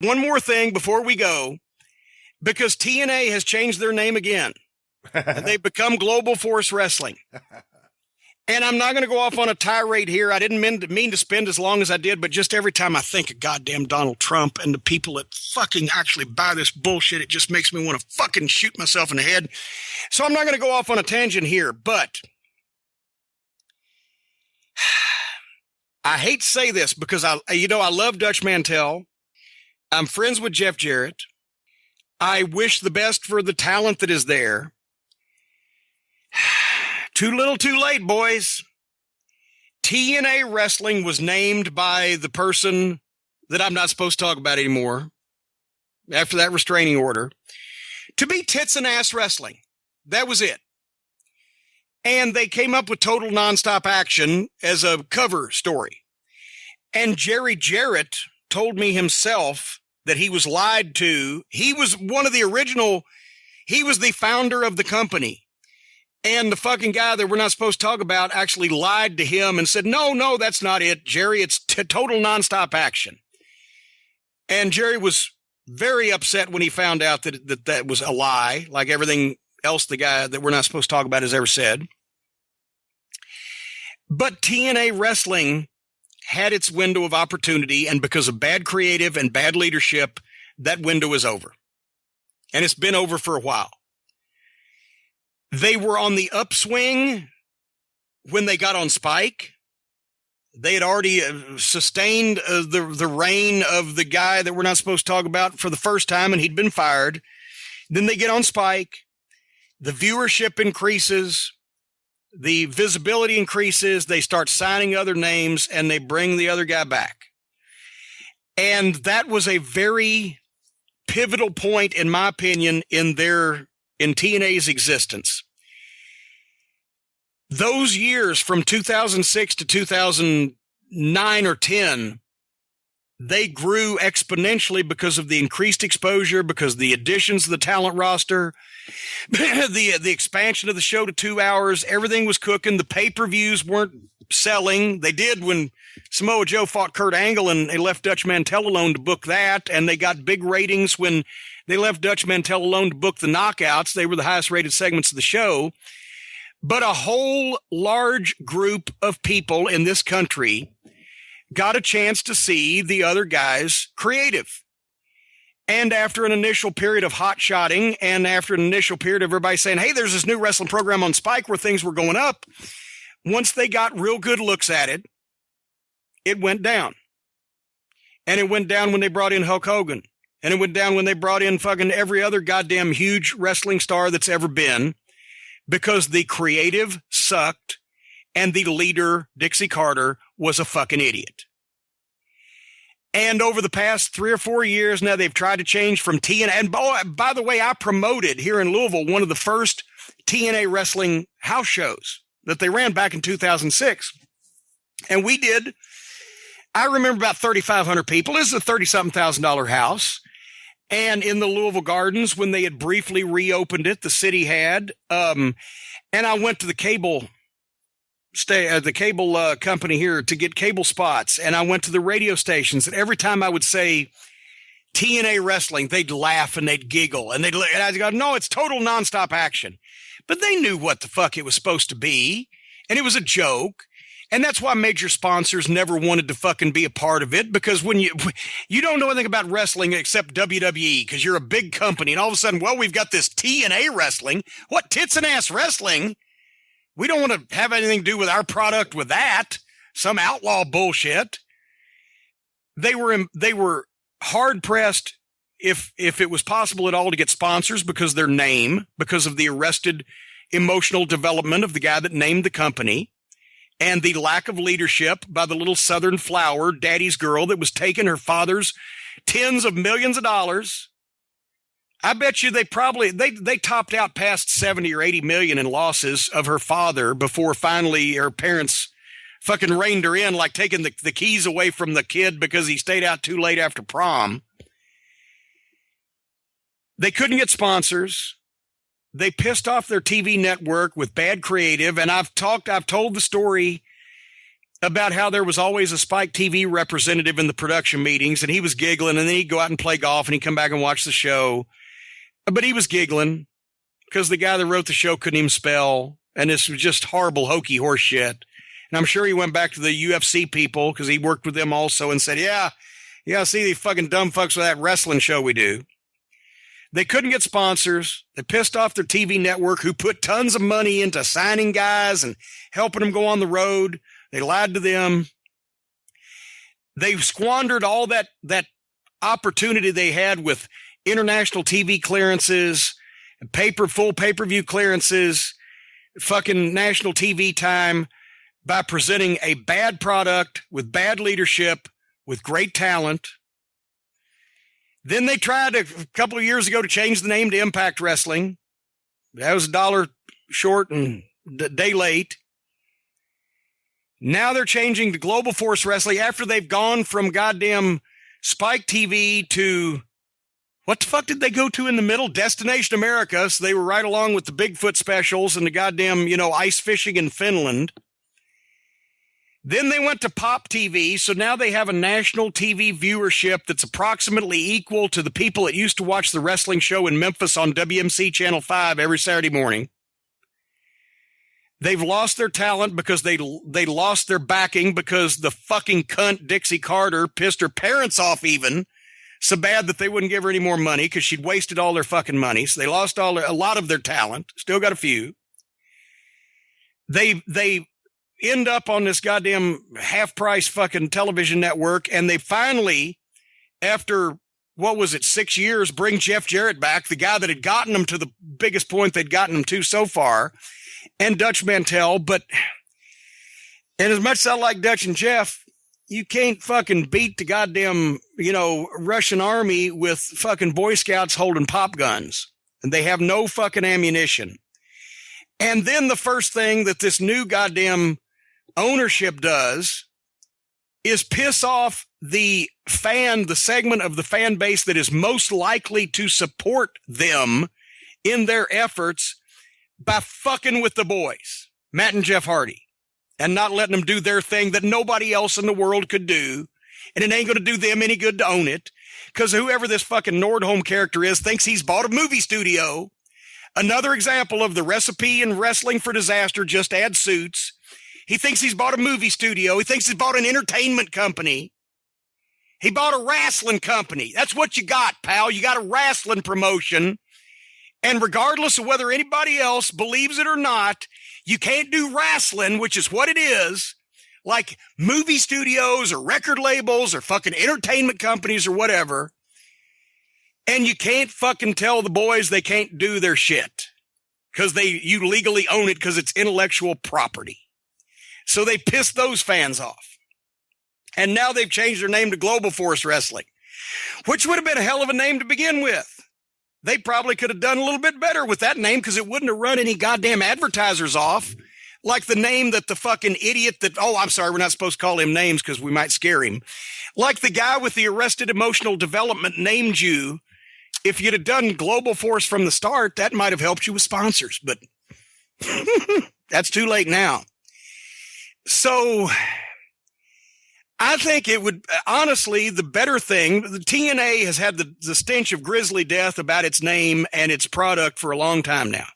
one more thing before we go, because TNA has changed their name again. They've become Global Force Wrestling. And I'm not going to go off on a tirade here. I didn't mean to spend as long as I did, but just every time I think of goddamn Donald Trump and the people that fucking actually buy this bullshit, it just makes me want to fucking shoot myself in the head. So I'm not going to go off on a tangent here, but I hate to say this because I love Dutch Mantell. I'm friends with Jeff Jarrett. I wish the best for the talent that is there. Too little, too late, boys. TNA Wrestling was named by the person that I'm not supposed to talk about anymore after that restraining order to be Tits and Ass Wrestling. That was it. And they came up with Total Nonstop Action as a cover story. And Jerry Jarrett told me himself that he was lied to. He was one of the original, he was the founder of the company. And the fucking guy that we're not supposed to talk about actually lied to him and said, no, that's not it, Jerry. It's Total Nonstop Action. And Jerry was very upset when he found out that was a lie, like everything else the guy that we're not supposed to talk about has ever said. But TNA Wrestling had its window of opportunity, and because of bad creative and bad leadership, that window is over. And it's been over for a while. They were on the upswing when they got on Spike. They had already sustained the reign of the guy that we're not supposed to talk about for the first time, and he'd been fired. Then they get on Spike. The viewership increases. The visibility increases. They start signing other names, and they bring the other guy back. And that was a very pivotal point, in my opinion, in TNA's existence. Those years from 2006 to 2009 or 10, they grew exponentially because of the increased exposure, because of the additions to the talent roster, the expansion of the show to 2 hours. Everything was cooking. The pay-per-views weren't selling. They did when Samoa Joe fought Kurt Angle, and they left Dutch Mantell alone to book that. And they got big ratings when they left Dutch Mantell alone to book the knockouts. They were the highest rated segments of the show. But a whole large group of people in this country got a chance to see the other guys creative. And after an initial period of hot-shotting, and after an initial period of everybody saying, hey, there's this new wrestling program on Spike where things were going up, once they got real good looks at it, it went down. And it went down when they brought in Hulk Hogan. And it went down when they brought in fucking every other goddamn huge wrestling star that's ever been, because the creative sucked and the leader, Dixie Carter, was a fucking idiot. And over the past 3 or 4 years now, they've tried to change from TNA. And by the way, I promoted here in Louisville one of the first TNA wrestling house shows that they ran back in 2006. And we did, I remember about 3,500 people. This is a $30,000 house. And in the Louisville Gardens, when they had briefly reopened it, the city had. And I went to the cable company here to get cable spots. And I went to the radio stations. And every time I would say TNA Wrestling, they'd laugh and they'd giggle. And I'd go, no, it's Total Nonstop Action. But they knew what the fuck it was supposed to be. And it was a joke. And that's why major sponsors never wanted to fucking be a part of it, because when you don't know anything about wrestling except WWE, because you're a big company, and all of a sudden, well, we've got this TNA Wrestling. What, Tits and Ass Wrestling? We don't want to have anything to do with our product with that. Some outlaw bullshit. They were hard pressed, if it was possible at all, to get sponsors because of their name, because of the arrested emotional development of the guy that named the company. And the lack of leadership by the little Southern flower, daddy's girl, that was taking her father's tens of millions of dollars. I bet you they topped out past 70 or 80 million in losses of her father before finally her parents fucking reined her in, like taking the keys away from the kid because he stayed out too late after prom. They couldn't get sponsors. They pissed off their TV network with bad creative. And I've told the story about how there was always a Spike TV representative in the production meetings, and he was giggling, and then he'd go out and play golf, and he'd come back and watch the show. But he was giggling because the guy that wrote the show couldn't even spell, and this was just horrible, hokey horse shit. And I'm sure he went back to the UFC people because he worked with them also and said, yeah, see these fucking dumb fucks with that wrestling show we do. They couldn't get sponsors. They pissed off their TV network, who put tons of money into signing guys and helping them go on the road. They lied to them. They squandered all that opportunity they had with international TV clearances, full pay-per-view clearances, fucking national TV time by presenting a bad product with bad leadership, with great talent. Then they tried a couple of years ago to change the name to Impact Wrestling. That was $1 short and a day late. Now they're changing to Global Force Wrestling after they've gone from goddamn Spike TV to, what the fuck did they go to in the middle? Destination America. So they were right along with the Bigfoot specials and the goddamn, ice fishing in Finland. Then they went to Pop TV, so now they have a national TV viewership that's approximately equal to the people that used to watch the wrestling show in Memphis on WMC Channel 5 every Saturday morning. They've lost their talent because they lost their backing because the fucking cunt Dixie Carter pissed her parents off even so bad that they wouldn't give her any more money because she'd wasted all their fucking money. So they lost a lot of their talent. Still got a few. They end up on this goddamn half-price fucking television network, and they finally, after, 6 years, bring Jeff Jarrett back, the guy that had gotten them to the biggest point they'd gotten them to so far, and Dutch Mantell. And as much as I like Dutch and Jeff, you can't fucking beat the goddamn, Russian army with fucking Boy Scouts holding pop guns, and they have no fucking ammunition. And then the first thing that this new goddamn ownership does is piss off the segment of the fan base that is most likely to support them in their efforts by fucking with the boys, Matt and Jeff Hardy, and not letting them do their thing that nobody else in the world could do. And it ain't going to do them any good to own it, because whoever this fucking Nordholm character is thinks he's bought a movie studio. Another example of the recipe in wrestling for disaster, just add suits. He thinks he's bought a movie studio. He thinks he's bought an entertainment company. He bought a wrestling company. That's what you got, pal. You got a wrestling promotion. And regardless of whether anybody else believes it or not, you can't do wrestling, which is what it is, like movie studios or record labels or fucking entertainment companies or whatever. And you can't fucking tell the boys they can't do their shit because you legally own it because it's intellectual property. So they pissed those fans off. And now they've changed their name to Global Force Wrestling, which would have been a hell of a name to begin with. They probably could have done a little bit better with that name because it wouldn't have run any goddamn advertisers off, like the name that the fucking idiot that, I'm sorry, we're not supposed to call him names because we might scare him. Like the guy with the Arrested Emotional Development named you. If you'd have done Global Force from the start, that might have helped you with sponsors, but that's too late now. So I think it would, honestly, the better thing, the TNA has had the stench of grisly death about its name and its product for a long time now.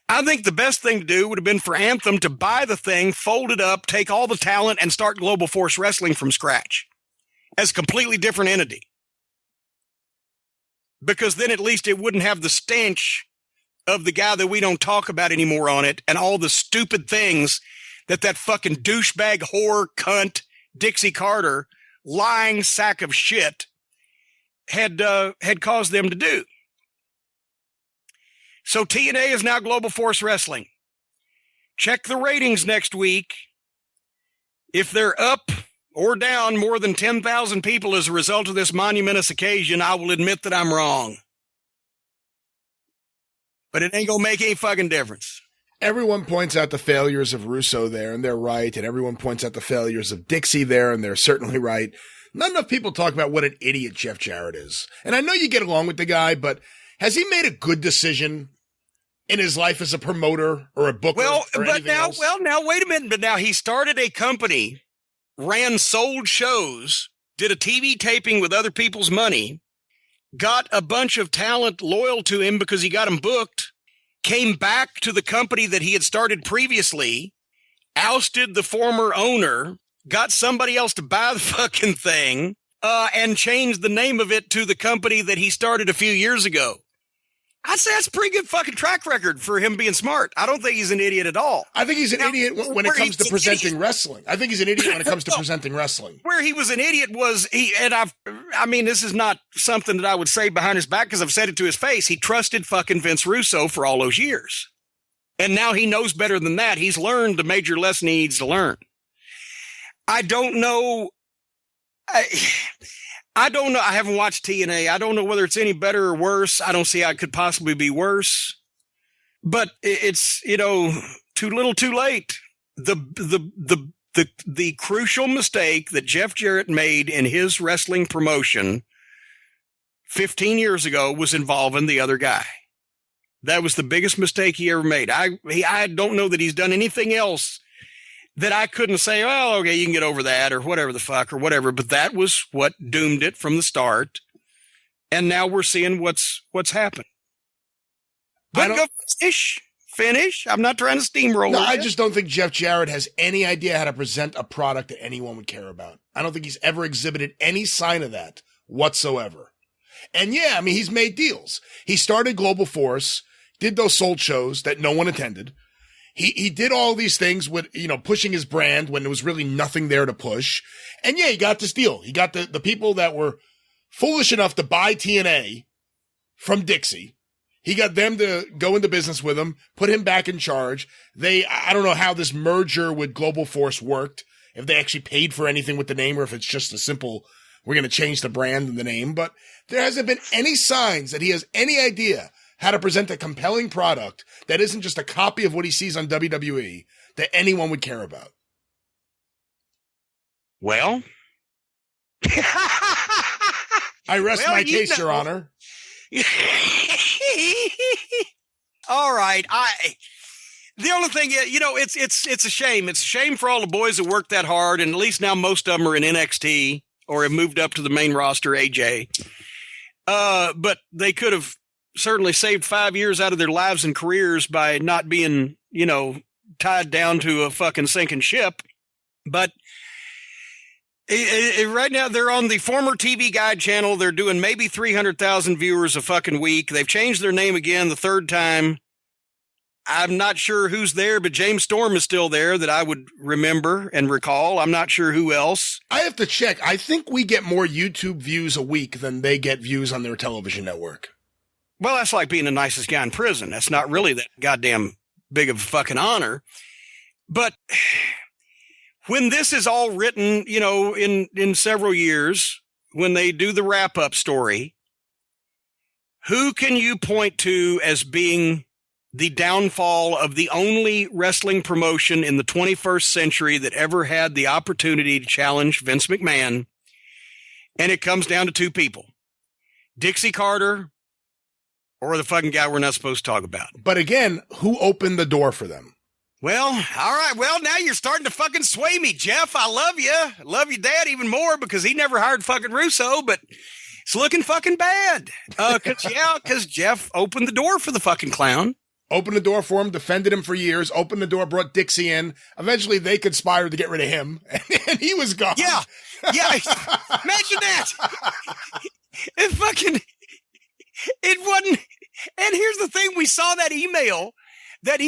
I think the best thing to do would have been for Anthem to buy the thing, fold it up, take all the talent, and start Global Force Wrestling from scratch as a completely different entity. Because then at least it wouldn't have the stench of the guy that we don't talk about anymore on it and all the stupid things that fucking douchebag whore cunt Dixie Carter, lying sack of shit, had caused them to do. So TNA is now Global Force Wrestling. Check the ratings next week. If they're up or down more than 10,000 people as a result of this monumentous occasion, I will admit that I'm wrong. But it ain't going to make any fucking difference. Everyone points out the failures of Russo there, and they're right. And everyone points out the failures of Dixie there, and they're certainly right. Not enough people talk about what an idiot Jeff Jarrett is. And I know you get along with the guy, but has he made a good decision in his life as a promoter or a booker. Well, or but now, else? now, wait a minute. But now he started a company, ran sold shows, did a TV taping with other people's money, got a bunch of talent loyal to him because he got them booked, came back to the company that he had started previously, ousted the former owner, got somebody else to buy the fucking thing, and changed the name of it to the company that he started a few years ago. I'd say that's a pretty good fucking track record for him being smart. I don't think he's an idiot at all. I think he's an idiot when it comes to presenting wrestling. I think he's an idiot when it comes to presenting wrestling. Where he was an idiot was this is not something that I would say behind his back because I've said it to his face. He trusted fucking Vince Russo for all those years. And now he knows better than that. He's learned the major lesson he needs to learn. I don't know. I don't know. I haven't watched TNA. I don't know whether it's any better or worse. I don't see how it could possibly be worse. But it's, too little, too late. The crucial mistake that Jeff Jarrett made in his wrestling promotion 15 years ago was involving the other guy. That was the biggest mistake he ever made. I don't know that he's done anything else that I couldn't say, well, okay, you can get over that or whatever the fuck or whatever. But that was what doomed it from the start. And now we're seeing what's happened. But go finish. I'm not trying to steamroll. No, I just don't think Jeff Jarrett has any idea how to present a product that anyone would care about. I don't think he's ever exhibited any sign of that whatsoever. And yeah, I mean, he's made deals. He started Global Force, did those sold shows that no one attended. He did all these things with, pushing his brand when there was really nothing there to push. And yeah, he got this deal. He got the people that were foolish enough to buy TNA from Dixie. He got them to go into business with him, put him back in charge. I don't know how this merger with Global Force worked, if they actually paid for anything with the name or if it's just a simple, we're going to change the brand and the name. But there hasn't been any signs that he has any idea how to present a compelling product that isn't just a copy of what he sees on WWE that anyone would care about. Well, I rest my case, Your Honor. All right. The only thing is, it's a shame. It's a shame for all the boys that worked that hard, and at least now most of them are in NXT or have moved up to the main roster, AJ. But they could have certainly saved 5 years out of their lives and careers by not being, tied down to a fucking sinking ship. But right now they're on the former TV Guide channel. They're doing maybe 300,000 viewers a fucking week. They've changed their name again the third time. I'm not sure who's there, but James Storm is still there that I would remember and recall. I'm not sure who else. I have to check. I think we get more YouTube views a week than they get views on their television network. Well, that's like being the nicest guy in prison. That's not really that goddamn big of a fucking honor. But when this is all written, in several years, when they do the wrap-up story, who can you point to as being the downfall of the only wrestling promotion in the 21st century that ever had the opportunity to challenge Vince McMahon? And it comes down to two people, Dixie Carter or the fucking guy we're not supposed to talk about. But again, who opened the door for them? Well, all right. Well, now you're starting to fucking sway me, Jeff. I love you. I love your dad even more because he never hired fucking Russo, but it's looking fucking bad. Because Jeff opened the door for the fucking clown. Opened the door for him, defended him for years, opened the door, brought Dixie in. Eventually, they conspired to get rid of him, and he was gone. Yeah. Imagine that. It wasn't. And here's the thing: we saw that email that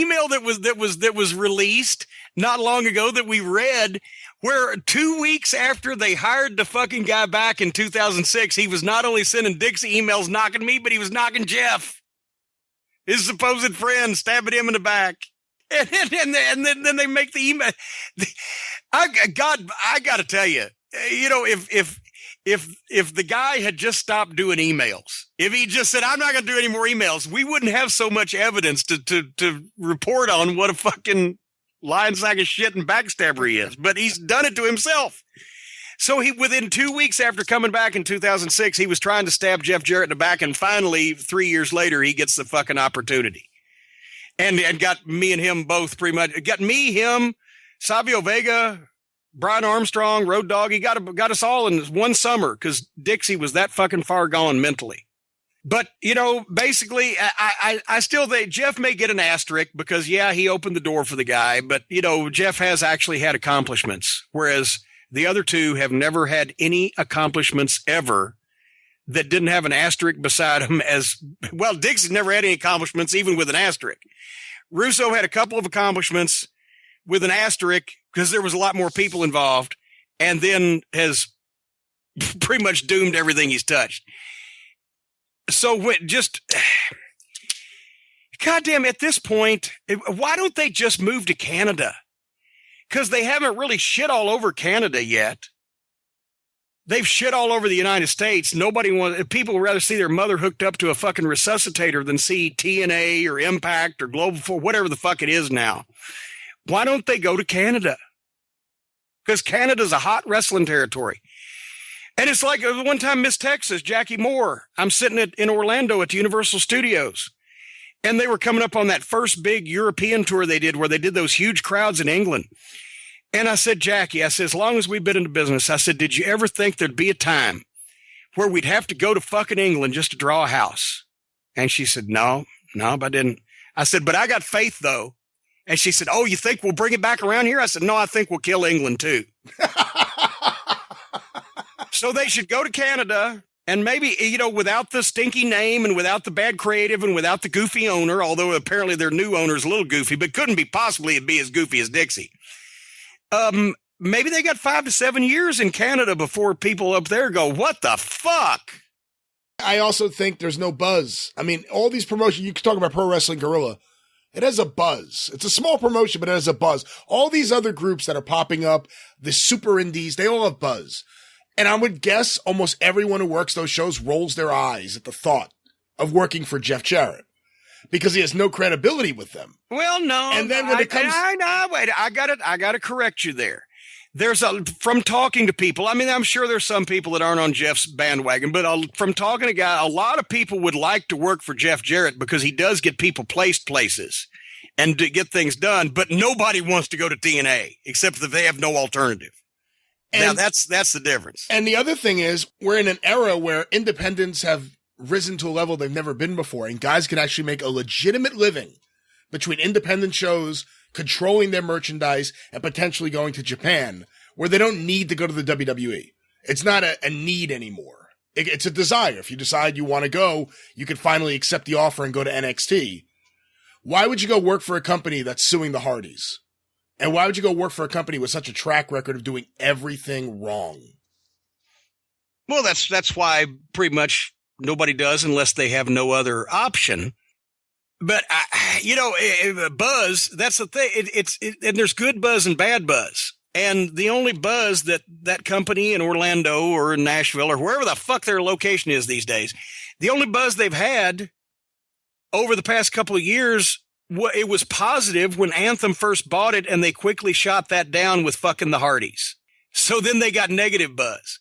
was released not long ago that we read, where 2 weeks after they hired the fucking guy back in 2006, he was not only sending Dixie emails knocking me, but he was knocking Jeff, his supposed friend, stabbing him in the back. And then they make the email. I got to tell you, if the guy had just stopped doing emails, if he just said, I'm not going to do any more emails, we wouldn't have so much evidence to report on what a fucking lying sack of shit and backstabber he is. But he's done it to himself. So within 2 weeks after coming back in 2006, he was trying to stab Jeff Jarrett in the back. And finally, 3 years later, he gets the fucking opportunity. and got me and him both pretty much. Got me, him, Savio Vega, Brian Armstrong, Road Dogg. He got us all in one summer because Dixie was that fucking far gone mentally. But, basically, I still think Jeff may get an asterisk because, yeah, he opened the door for the guy. But, Jeff has actually had accomplishments, whereas the other two have never had any accomplishments ever that didn't have an asterisk beside him as well. Dixie never had any accomplishments, even with an asterisk. Russo had a couple of accomplishments with an asterisk because there was a lot more people involved, and then has pretty much doomed everything he's touched. So goddamn, at this point, why don't they just move to Canada? Because they haven't really shit all over Canada yet. They've shit all over the United States. People would rather see their mother hooked up to a fucking resuscitator than see TNA or Impact or Global 4, whatever the fuck it is now. Why don't they go to Canada? Because Canada's a hot wrestling territory. And it's like one time Miss Texas, Jackie Moore, I'm sitting in Orlando at the Universal Studios. And they were coming up on that first big European tour they did where they did those huge crowds in England. And I said, Jackie, as long as we've been into business, I said, did you ever think there'd be a time where we'd have to go to fucking England just to draw a house? And she said, no, but I didn't. I said, but I got faith though. And she said, oh, you think we'll bring it back around here? I said, no, I think we'll kill England too. So they should go to Canada and maybe, without the stinky name and without the bad creative and without the goofy owner, although apparently their new owner is a little goofy, but couldn't be possibly be as goofy as Dixie. Maybe they got 5 to 7 years in Canada before people up there go, what the fuck? I also think there's no buzz. I mean, all these promotions, you can talk about Pro Wrestling Guerrilla. It has a buzz. It's a small promotion, but it has a buzz. All these other groups that are popping up, the super indies, they all have buzz. And I would guess almost everyone who works those shows rolls their eyes at the thought of working for Jeff Jarrett because he has no credibility with them. Well, no. And then when it comes, wait, I got to correct you there. From talking to people, I mean, I'm sure there's some people that aren't on Jeff's bandwagon, but from talking to guys, a lot of people would like to work for Jeff Jarrett because he does get people placed places and to get things done, but nobody wants to go to TNA except that they have no alternative. And now that's the difference. And the other thing is we're in an era where independents have risen to a level they've never been before, and guys can actually make a legitimate living between independent shows, controlling their merchandise, and potentially going to Japan, where they don't need to go to the WWE. It's not a need anymore. It's a desire. If you decide you want to go, you can finally accept the offer and go to NXT. Why would you go work for a company that's suing the Hardys? And why would you go work for a company with such a track record of doing everything wrong? Well, that's why pretty much nobody does unless they have no other option. But, buzz, that's the thing. And there's good buzz and bad buzz. And the only buzz that company in Orlando or in Nashville or wherever the fuck their location is these days, the only buzz they've had over the past couple of years, it was positive when Anthem first bought it, and they quickly shot that down with fucking the Hardys. So then they got negative buzz.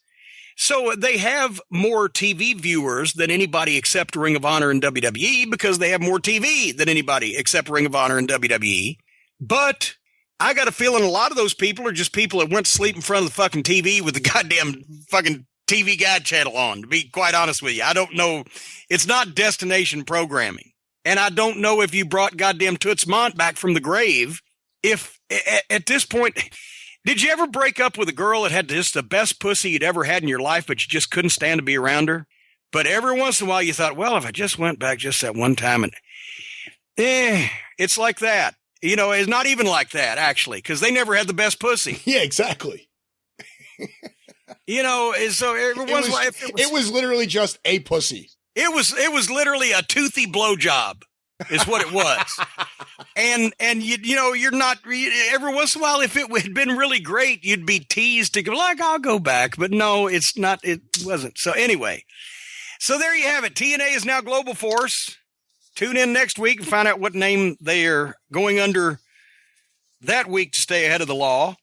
So they have more TV viewers than anybody except Ring of Honor and WWE because they have more TV than anybody except Ring of Honor and WWE. But I got a feeling a lot of those people are just people that went to sleep in front of the fucking TV with the goddamn fucking TV Guide channel on, to be quite honest with you. I don't know. It's not destination programming. And I don't know if you brought goddamn Toots Mondt back from the grave. If at this point, did you ever break up with a girl that had just the best pussy you'd ever had in your life, but you just couldn't stand to be around her? But every once in a while you thought, well, if I just went back just that one time, and it's like that. It's not even like that, actually, because they never had the best pussy. Yeah, exactly. So every once in a while, it was literally just a pussy. It was literally a toothy blowjob is what it was. and you're not, every once in a while, if it had been really great, you'd be teased to go like, I'll go back. But no, it's not, it wasn't. So anyway, so there you have it. TNA is now Global Force. Tune in next week and find out what name they are going under that week to stay ahead of the law.